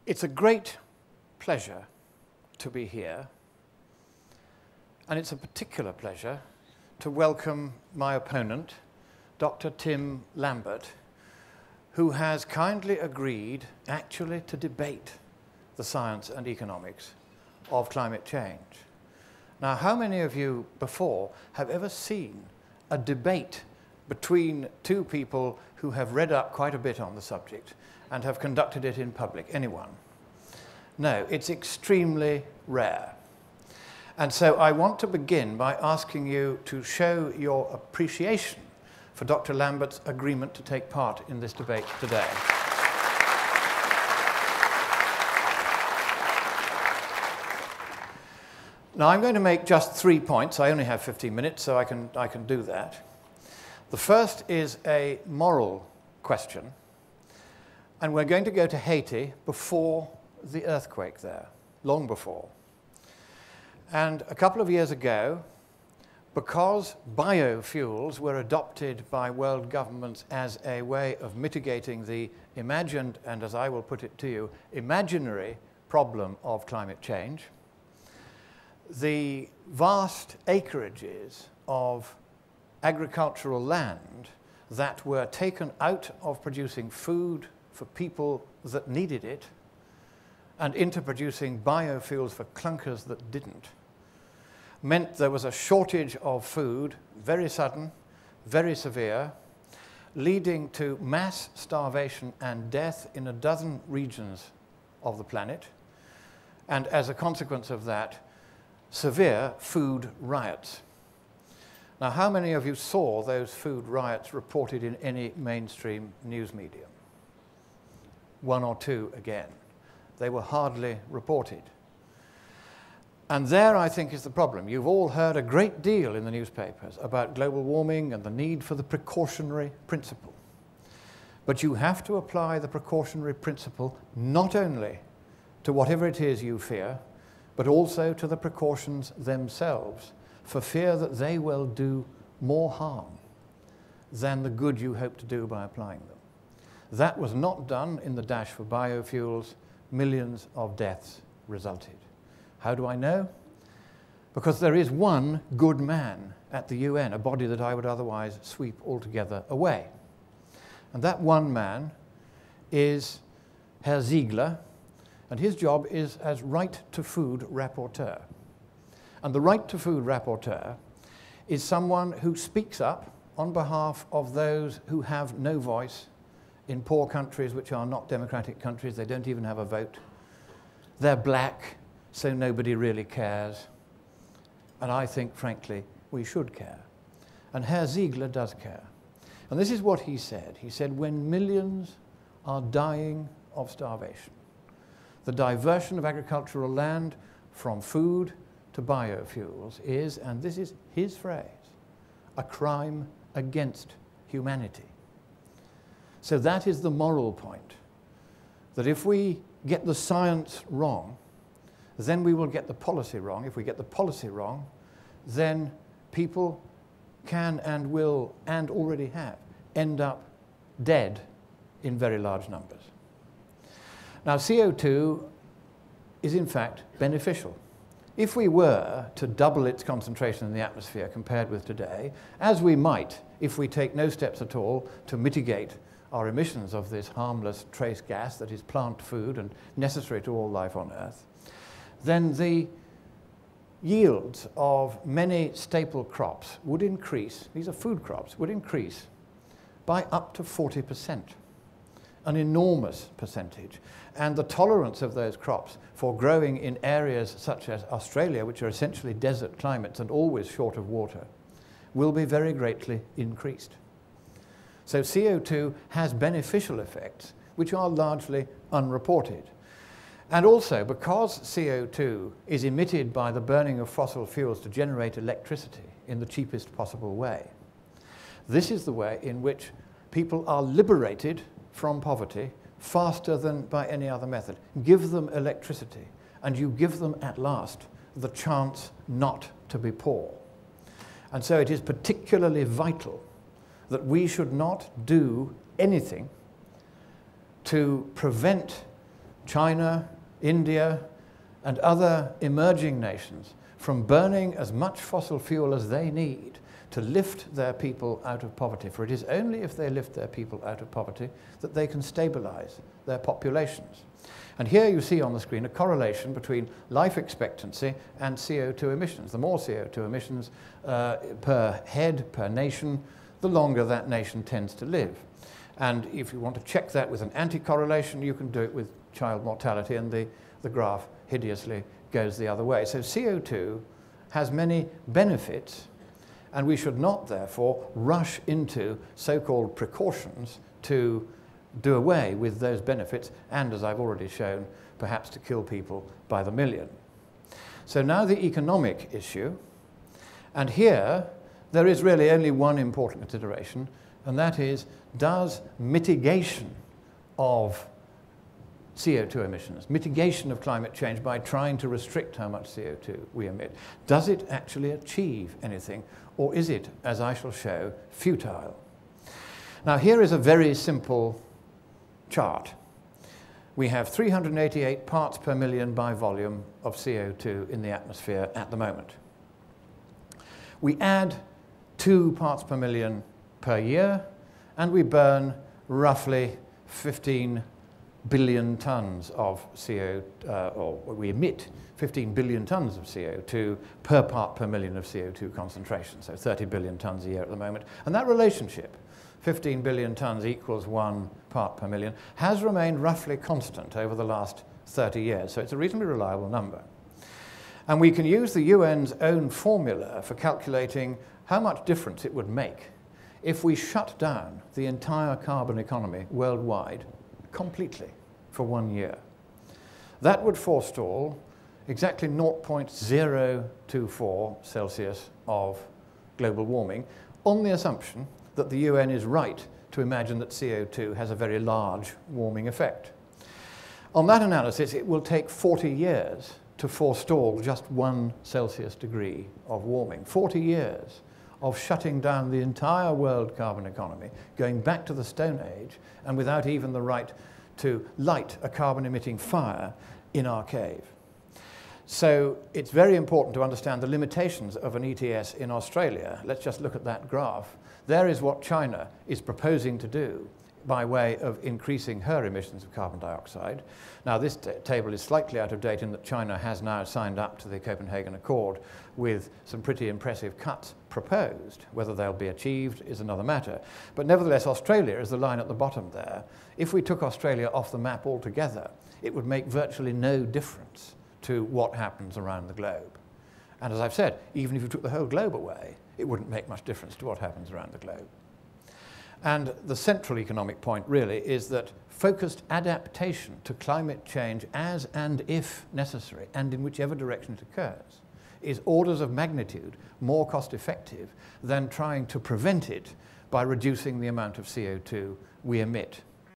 It's a great pleasure to be here, and it's a particular pleasure to welcome my opponent, Dr. Monckton Lambert, who has kindly agreed actually to debate the science and economics of climate change. Now, how many of you before have ever seen a debate between two people who have read up quite a bit on the subject and have conducted it in public? Anyone? No, it's extremely rare. And so I want to begin by asking you to show your appreciation for Dr. Lambert's agreement to take part in this debate today. Now, I'm going to make just 3 points. I only have 15 minutes, so I can do that. The first is a moral question, and we're going to go to Haiti before the earthquake there, long before. And a couple of years ago, because biofuels were adopted by world governments as a way of mitigating the imagined, and as I will put it to you, imaginary problem of climate change, the vast acreages of agricultural land that were taken out of producing food for people that needed it and into producing biofuels for clunkers that didn't, meant there was a shortage of food, very sudden, very severe, leading to mass starvation and death in a dozen regions of the planet, and as a consequence of that, severe food riots. Now, how many of you saw those food riots reported in any mainstream news medium? One or two again. They were hardly reported. And there, I think, is the problem. You've all heard a great deal in the newspapers about global warming and the need for the precautionary principle. But you have to apply the precautionary principle not only to whatever it is you fear, but also to the precautions themselves, for fear that they will do more harm than the good you hope to do by applying them. That was not done in the dash for biofuels. Millions of deaths resulted. How do I know? Because there is one good man at the UN, a body that I would otherwise sweep altogether away. And that one man is Herr Ziegler, and his job is as Right to Food Rapporteur. And the Right to Food Rapporteur is someone who speaks up on behalf of those who have no voice in poor countries which are not democratic countries. They don't even have a vote. They're black, so nobody really cares. And I think, frankly, we should care. And Herr Ziegler does care. And this is what he said. He said, when millions are dying of starvation, the diversion of agricultural land from food to biofuels is, and this is his phrase, a crime against humanity. So that is the moral point, that if we get the science wrong, then we will get the policy wrong. If we get the policy wrong, then people can and will, and already have, end up dead in very large numbers. Now, CO2 is in fact beneficial. If we were to double its concentration in the atmosphere compared with today, as we might if we take no steps at all to mitigate our emissions of this harmless trace gas that is plant food and necessary to all life on Earth, then the yields of many staple crops would increase, these are food crops, would increase by up to 40%, an enormous percentage. And the tolerance of those crops for growing in areas such as Australia, which are essentially desert climates and always short of water, will be very greatly increased. So CO2 has beneficial effects which are largely unreported. And also, because CO2 is emitted by the burning of fossil fuels to generate electricity in the cheapest possible way, this is the way in which people are liberated from poverty faster than by any other method. Give them electricity, and you give them at last the chance not to be poor. And so it is particularly vital that we should not do anything to prevent China, India, and other emerging nations from burning as much fossil fuel as they need to lift their people out of poverty. For it is only if they lift their people out of poverty that they can stabilize their populations. And here you see on the screen a correlation between life expectancy and CO2 emissions. The more CO2 emissions per head, per nation, the longer that nation tends to live. And if you want to check that with an anti-correlation, you can do it with child mortality, and the graph hideously goes the other way. So CO2 has many benefits, and we should not, therefore, rush into so-called precautions to do away with those benefits, and, as I've already shown, perhaps to kill people by the million. So now the economic issue, and here there is really only one important consideration, and that is, does mitigation of CO2 emissions, mitigation of climate change by trying to restrict how much CO2 we emit, does it actually achieve anything, or is it, as I shall show, futile? Now here is a very simple chart. We have 388 parts per million by volume of CO2 in the atmosphere at the moment. We add 2 parts per million per year, and we burn roughly 15 billion tons of CO2, or we emit 15 billion tons of CO2 per part per million of CO2 concentration, so 30 billion tons a year at the moment. And that relationship, 15 billion tons equals 1 part per million, has remained roughly constant over the last 30 years, so it's a reasonably reliable number. And we can use the UN's own formula for calculating how much difference it would make if we shut down the entire carbon economy worldwide completely for 1 year. That would forestall exactly 0.024 Celsius of global warming, on the assumption that the UN is right to imagine that CO2 has a very large warming effect. On that analysis, it will take 40 years to forestall just 1 Celsius degree of warming. 40 years of shutting down the entire world carbon economy, going back to the Stone Age, and without even the right to light a carbon-emitting fire in our cave. So it's very important to understand the limitations of an ETS in Australia. Let's just look at that graph. There is what China is proposing to do by way of increasing her emissions of carbon dioxide. Now, this table is slightly out of date in that China has now signed up to the Copenhagen Accord with some pretty impressive cuts proposed. Whether they'll be achieved is another matter. But nevertheless, Australia is the line at the bottom there. If we took Australia off the map altogether, it would make virtually no difference to what happens around the globe. And as I've said, even if you took the whole globe away, it wouldn't make much difference to what happens around the globe. And the central economic point really is that focused adaptation to climate change as and if necessary, and in whichever direction it occurs, is orders of magnitude more cost effective than trying to prevent it by reducing the amount of CO2 we emit.